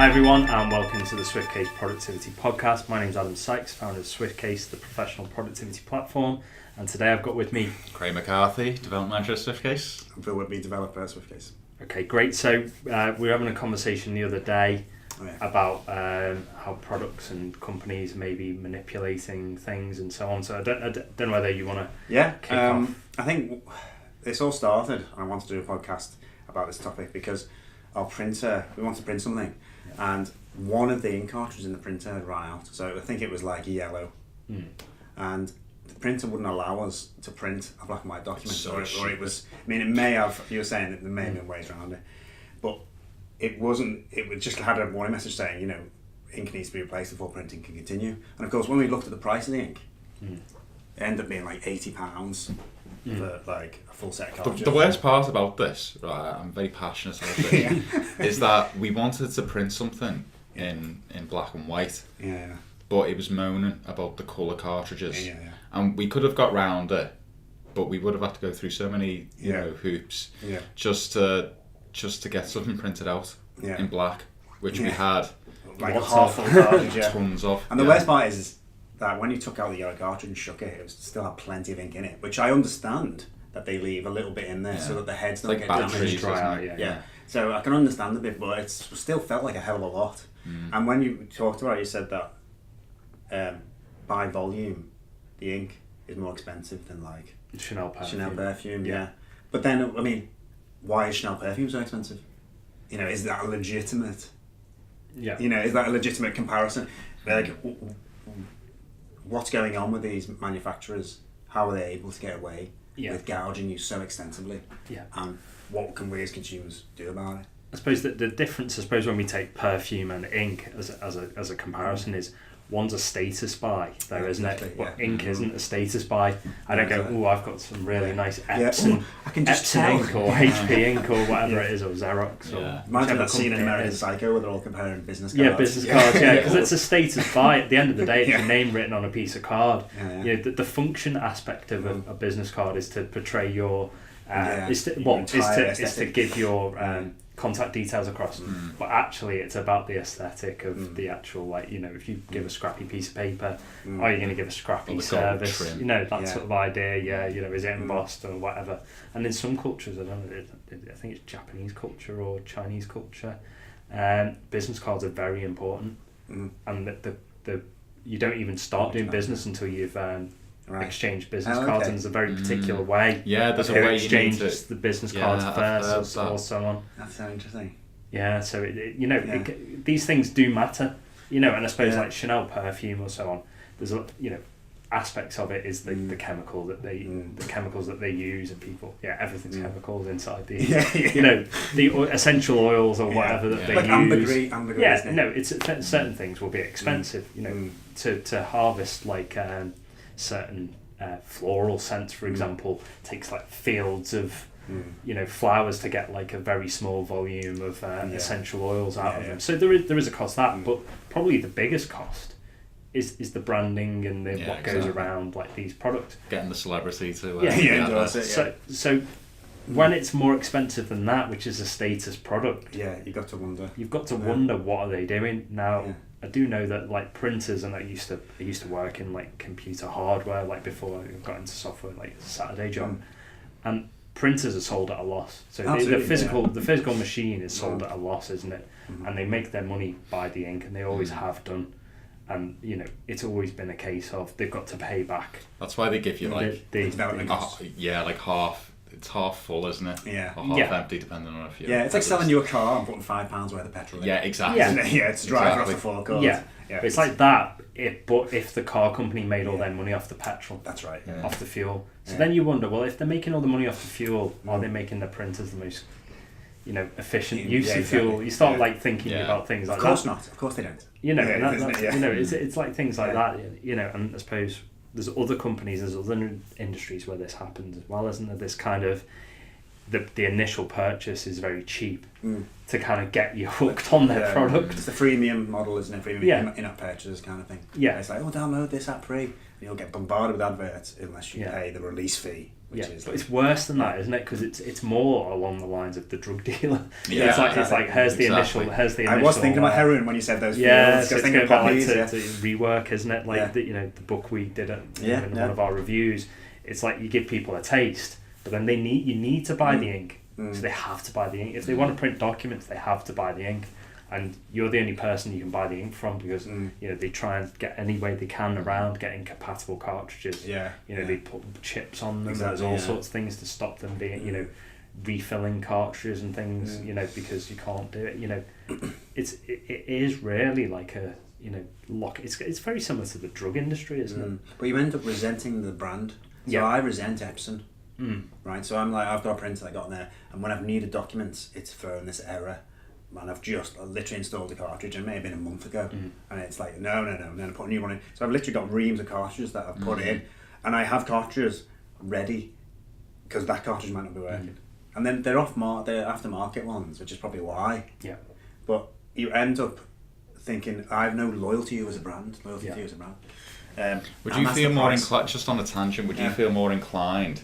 Hi everyone and welcome to the SwiftCase Productivity Podcast. My name is Adam Sykes, founder of SwiftCase, the professional productivity platform, and today I've got with me Craig McCarthy, development manager at SwiftCase. I'm Phil Whitby, developer at SwiftCase. Okay, great. So we were having a conversation the other day about how products and companies may be manipulating things and so on. So I don't know whether you want to kick off. I think this all started, I wanted to do a podcast about this topic because our printer, we wanted to print something, and one of the ink cartridges in the printer had run out. So I think it was like yellow, and the printer wouldn't allow us to print a black and white document, or it was. I mean, it may have. You were saying that there may have been ways around it, but it wasn't. It just had a warning message saying, ink needs to be replaced before printing can continue. And of course, when we looked at the price of the ink, it ended up being like £80 for like a full set of cartridges. The worst part about this, right, I'm very passionate about this, is that we wanted to print something in black and white. Yeah. But it was moaning about the colour cartridges. Yeah. And we could have got round it, but we would have had to go through so many hoops just to get something printed out in black, which we had like a half full cartridge, tons of. And the worst part is that when you took out the yellow cartridge and shook it, still had plenty of ink in it, which I understand that they leave a little bit in there so that the heads don't like get batteries, damaged. Yeah. So I can understand a bit, but it still felt like a hell of a lot. And when you talked about it, you said that by volume, the ink is more expensive than like Chanel perfume. Yeah. But then, I mean, why is Chanel perfume so expensive? Is that a legitimate? Yeah. Is that a legitimate comparison? Like, what's going on with these manufacturers? How are they able to get away with gouging you so extensively? Yeah. And what can we as consumers do about it? I suppose that the difference, when we take perfume and ink as a comparison, is one's a status buy, though, isn't it? Well, ink isn't a status buy. I don't go, I've got some really nice Epson, I can just Epson ink or HP ink or whatever it is, or Xerox. Or imagine that scene in American Psycho where they're all comparing business cards. Yeah, business cards, because it's a status buy. At the end of the day, it's your name written on a piece of card. The function aspect of a business card is to portray your... is to give your contact details across, but actually it's about the aesthetic of the actual, if you give a scrappy piece of paper, are you going to give a scrappy service, that sort of idea, is it embossed or whatever. And in some cultures, I don't know, I think it's Japanese culture or Chinese culture, business cards are very important, and the you don't even start doing business until you've exchange business cards, and there's a very particular way. There's a way exchange you need to... the business cards first, or so on. That's so interesting. Yeah, so these things do matter, and I suppose like Chanel perfume or so on. There's aspects of it is the chemical that the chemicals that they use, and people everything's chemicals inside these the essential oils or whatever that they use. Ambergris, certain things will be expensive. To harvest like certain floral scents, for example, takes like fields of flowers to get like a very small volume of essential oils out of them. So there is a cost that, but probably the biggest cost is the branding and what goes around like these products. Getting the celebrity to endorse it. So when it's more expensive than that, which is a status product, you've got to wonder what are they doing now. I do know that like printers, and I used to work in like computer hardware, like before I got into software, like a Saturday job, and printers are sold at a loss. So the physical machine is sold at a loss, isn't it? And they make their money by the ink, and they always have done. And it's always been a case of they've got to pay back. That's why they give you like the development costs. Like half. It's half full, isn't it? Yeah. Or half empty, depending on if you... Yeah, it's like selling you a car and putting £5 worth of petrol in. Yeah, exactly. It's to drive across the forecourt. Yeah. It's like that, but if the car company made all their money off the petrol. That's right. Off the fuel. So then you wonder, well, if they're making all the money off the fuel, are they making their printers the most efficient use of fuel? You start like thinking about things like that. Of course they don't. It's like things like that, and I suppose there's other companies, there's other industries where this happens as well, isn't there? This kind of the initial purchase is very cheap to kind of get you hooked on their product. It's the freemium model, isn't it? Freemium in-app purchases kind of thing. Yeah. It's like, download this app free. You'll get bombarded with adverts unless you pay the release fee. Which is but it's worse than that, isn't it? Because it's more along the lines of the drug dealer. Yeah, it's like here's the initial. I was thinking about heroin when you said those. Yeah, so it's going back to rework, isn't it? Like the book we did in one of our reviews. It's like you give people a taste, but then you need to buy the ink, so they have to buy the ink. If they want to print documents, they have to buy the ink. And you're the only person you can buy the ink from because they try and get any way they can around getting compatible cartridges. They put chips on them. There's all sorts of things to stop them being refilling cartridges and things. Because you can't do it. It is really like a lock. It's very similar to the drug industry, isn't it? But you end up resenting the brand. So I resent Epson. Right. So I'm like, I've got a printer I got in there, and when I've needed documents, it's thrown this error. And I've just literally installed the cartridge, and it may have been a month ago, and it's like no, and then I put a new one in. So I've literally got reams of cartridges that I've put in, and I have cartridges ready because that cartridge might not be working. And then they're they're aftermarket ones, which is probably why. Yeah. But you end up thinking, I have no loyalty to you as a brand. Would you feel more inclined? Just on a tangent, would you feel more inclined?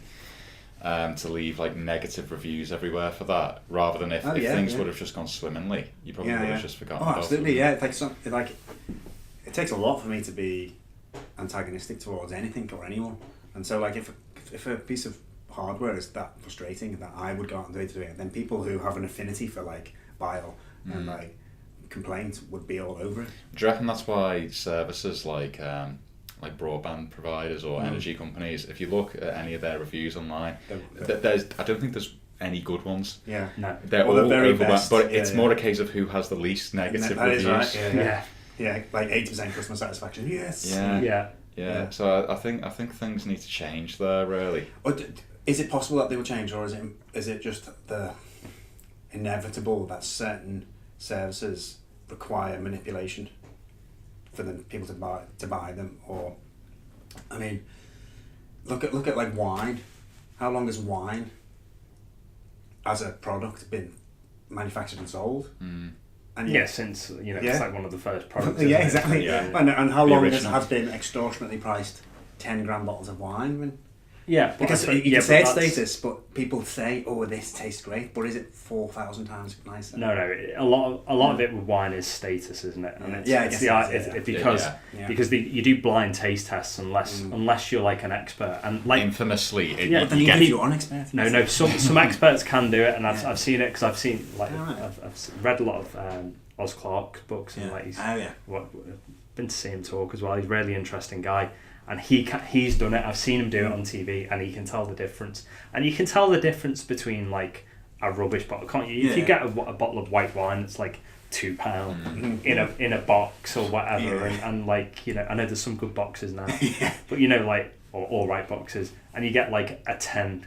To leave like negative reviews everywhere for that, rather than if things would have just gone swimmingly, you probably would have just forgotten. Oh, absolutely, yeah. It takes a lot for me to be antagonistic towards anything or anyone, and so like if a piece of hardware is that frustrating that I would go out and do it, then people who have an affinity for like bile and like complaint would be all over it. Do you reckon that's why services like broadband providers or energy companies, if you look at any of their reviews online, I don't think there's any good ones. Yeah, no, they're all overwhelmed. But it's more a case of who has the least negative reviews. That is right. Yeah, like 80% customer satisfaction. Yes. Yeah. So I think things need to change there, really. Or is it possible that they will change, or is it just the inevitable that certain services require manipulation for the people to buy them? Or I mean, look at like wine. How long has wine as a product been manufactured and sold? And since it's like one of the first products. Exactly. And how long has been extortionately priced 10-gram bottles of wine? Because you can say it's status, but people say, "Oh, this tastes great," but is it 4,000 times nicer? No. A lot of it with wine is status, isn't it? And because you do blind taste tests unless you're like an expert, and like infamously, you're an expert. No. Some experts can do it, and I've seen it because I've seen I've read a lot of Oz Clarke's books and been to see him talk as well. He's a really interesting guy. And he's done it. I've seen him do it on TV, and he can tell the difference. And you can tell the difference between like a rubbish bottle, can't you? If you get a bottle of white wine that's like £2 in a box or whatever, and like I know there's some good boxes now, but like or all right boxes, and you get like a £10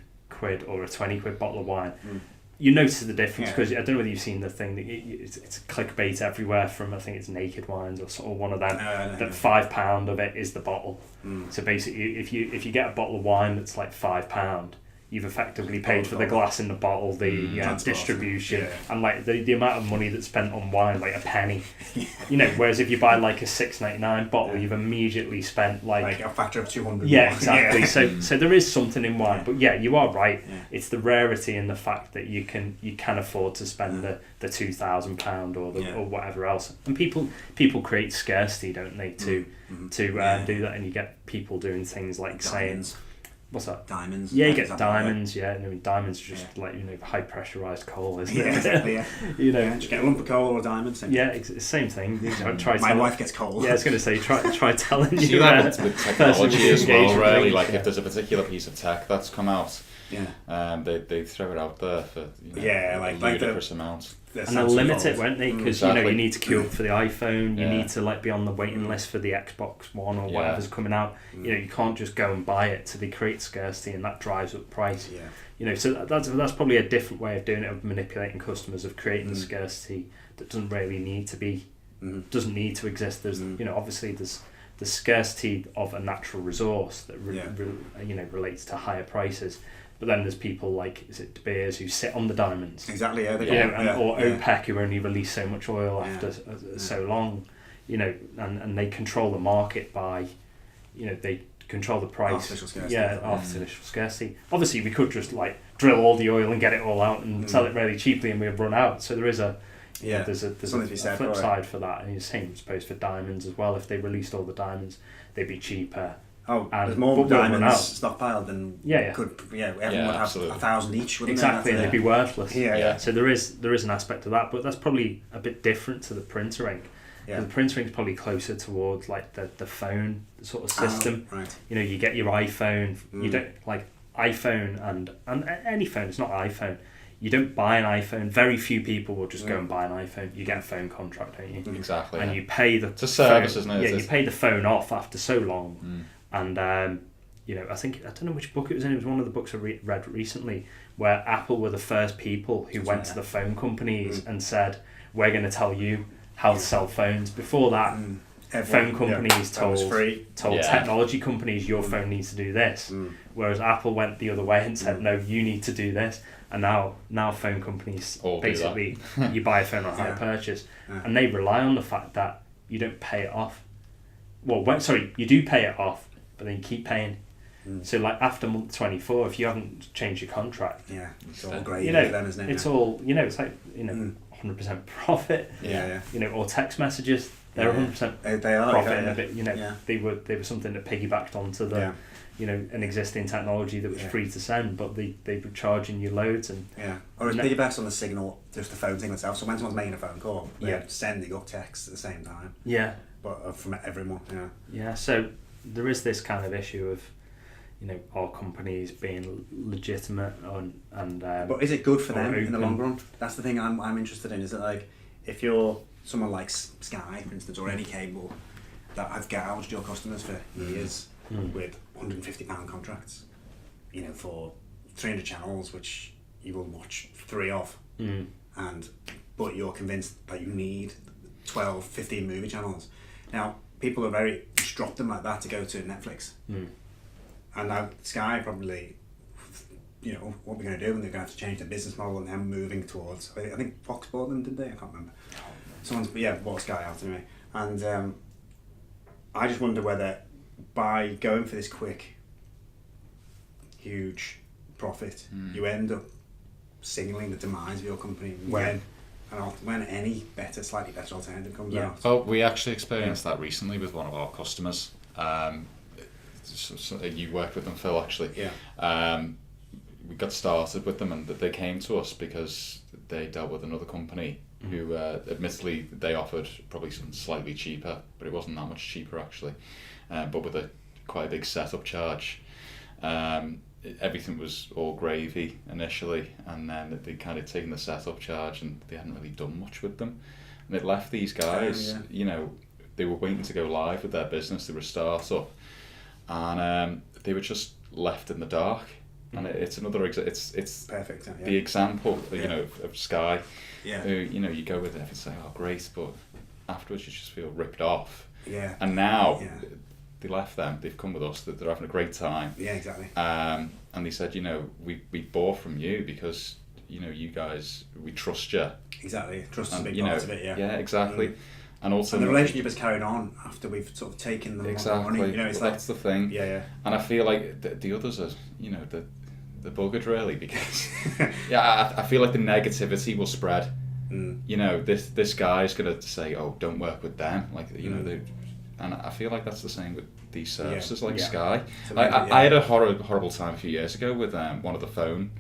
or a £20 bottle of wine. You notice the difference because I don't know whether you've seen the thing that it's clickbait everywhere from I think it's Naked Wines or one of them that £5 of it is the bottle. So basically, if you get a bottle of wine that's like £5, you've effectively paid for the glass in the bottle, the distribution, and like the amount of money that's spent on wine, like a penny. Whereas if you buy like a $6.99 bottle, you've immediately spent like a factor of 200. Yeah, exactly. So there is something in wine, but you are right. It's the rarity and the fact that you can afford to spend the £2,000 or whatever else. And people create scarcity, don't they, to do that, and you get people doing things like diamonds. saying. What's that? Diamonds. Yeah, you get diamonds. Yeah, diamonds are just like high pressurized coal, isn't it? Exactly. Yeah. Just get a lump of coal or a diamond. Same thing. My wife gets coal. Yeah, I was going to say try telling you. See that with technology as well, really. Like if there's a particular piece of tech that's come out, they throw it out there for ludicrous amounts. And they'll limit it, won't they? Because you need to queue up for the iPhone. You need to be on the waiting list for the Xbox One or whatever's coming out. You can't just go and buy it. So they create scarcity, and that drives up price. So that's probably a different way of doing it, of manipulating customers, of creating scarcity that doesn't really need to be, doesn't need to exist. There's obviously there's the scarcity of a natural resource that relates to higher prices. But then there's people like, is it De Beers, who sit on the diamonds? Exactly, or OPEC, who only release so much oil after so long, and they control the market by, they control the price. Artificial scarcity. Artificial scarcity. Obviously, we could just like drill all the oil and get it all out and sell it really cheaply, and we'd run out. So there is there's a flip side for that, and the same, I suppose, for diamonds as well. If they released all the diamonds, they'd be cheaper. Oh, there's more diamonds stockpiled than everyone would have 1,000 each, wouldn't exactly, and they'd be worthless. Yeah. So there is an aspect of that, but that's probably a bit different to the printer ink. Yeah. The printer ink is probably closer towards like the phone sort of system. Right. You know, you get your iPhone. You don't like iPhone and any phone. It's not iPhone. You don't buy an iPhone. Very few people will just go and buy an iPhone. You get a phone contract, don't you? Exactly. And you pay the it's a service, isn't it? Yeah, you pay the phone off after so long. And you know, I don't know which book it was in. It was one of the books I read recently where Apple were the first people who went to the phone companies and said, "We're going to tell you how to sell phones." Before that, phone companies told technology companies, "Your phone needs to do this." Whereas Apple went the other way and said, "No, you need to do this." And now phone companies basically you buy a phone on hire purchase, and they rely on the fact that you don't pay it off. Well, you do pay it off, but then you keep paying. So like after month 24, if you haven't changed your contract, it's all great. You know, then, isn't it? it's all, you know, it's like, you know, 100% profit. You know, or text messages, they're 100% they are, profit, and a bit, you know, they were something that piggybacked onto the, you know, an existing technology that was free to send, but they were charging you loads and or it's piggybacked on the signal, just the phone signal itself. So when someone's making a phone call, they're sending up texts at the same time. But from everyone. So there is this kind of issue of, you know, our companies being legitimate and but is it good for them open in the long run? That's the thing I'm interested in. Is it like if you're someone like Sky, for instance, or any cable that have gouged your customers for years with £150 contracts, you know, for 300 channels, which you will watch 3 of, but you're convinced that you need 12, 15 movie channels. Now, people are just drop them like that to go to Netflix. And now Sky probably, you know, what we're going to do, and they're going to have to change their business model, and them moving towards, I think Fox bought them, did they? I can't remember. Someone's bought Sky out anyway. And I just wonder whether by going for this quick, huge profit, you end up signaling the demise of your company when any slightly better alternative comes out. Oh, we actually experienced that recently with one of our customers. So you worked with them, Phil, actually. We got started with them, and they came to us because they dealt with another company who, admittedly, they offered probably something slightly cheaper, but it wasn't that much cheaper actually, but with quite a big setup charge. Everything was all gravy initially, and then they'd kind of taken the setup charge, and they hadn't really done much with them. And it left these guys, you know, they were waiting to go live with their business. They were a startup, and they were just left in the dark. And it's another it's perfect. The example, you know, of Sky. Who, you know, you go with it and say, "Oh, great," but afterwards you just feel ripped off. And now they left them. They've come with us. They're having a great time. Exactly. And they said, you know, we bought from you because, you know, you guys, we trust you. Exactly. Trust is a big part of it. Yeah, exactly. And also, the relationship has carried on after we've sort of taken the money. You know, that's the thing. And I feel like the others are, you know, the buggered really, because I feel like the negativity will spread. You know, this guy's gonna say, "Oh, don't work with them," like, you know, and I feel like that's the same with these services like Sky. I had a horrible time a few years ago with one of the phone.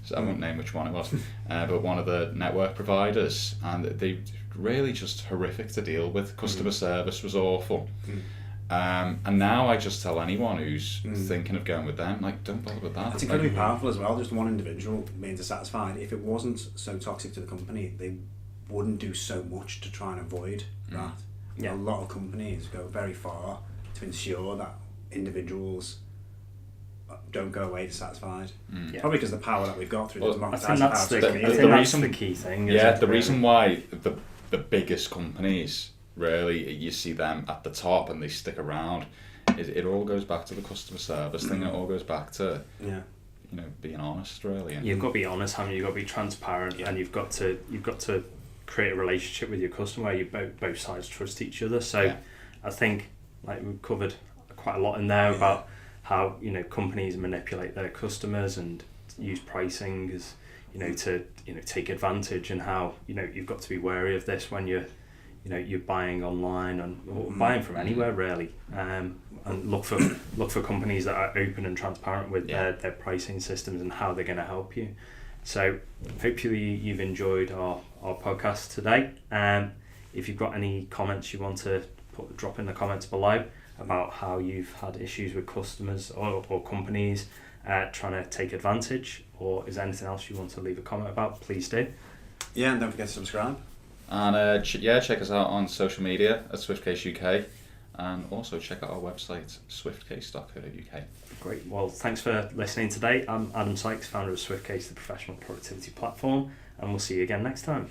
So I won't name which one it was, but one of the network providers, and they really just horrific to deal with. Customer service was awful. And now I just tell anyone who's thinking of going with them, like, don't bother with that. It's incredibly powerful as well, just one individual being dissatisfied. If it wasn't so toxic to the company, they wouldn't do so much to try and avoid that. A lot of companies go very far to ensure that individuals don't go away dissatisfied. Probably because of the power that we've got through the democratising power of social media. I think that's the key thing. The reason why the biggest companies, really, you see them at the top and they stick around, it all goes back to the customer service thing. It all goes back to you know, being honest, really. And you've got to be honest, haven't you? You've got to be transparent, and you've got to create a relationship with your customer where you both sides trust each other. So I think, like we've covered quite a lot in there about how, you know, companies manipulate their customers and use pricing as, you know, to, you know, take advantage, and how, you know, you've got to be wary of this when you're, you know, you're buying online or buying from anywhere really, and look for companies that are open and transparent with their pricing systems and how they're going to help you. So hopefully you've enjoyed our podcast today. If you've got any comments you want to drop in the comments below about how you've had issues with customers or companies trying to take advantage, or is there anything else you want to leave a comment about, please do. Yeah, and don't forget to subscribe. And check us out on social media at SwiftCase UK, and also check out our website, swiftcase.co.uk. Great. Well, thanks for listening today. I'm Adam Sykes, founder of SwiftCase, the professional productivity platform, and we'll see you again next time.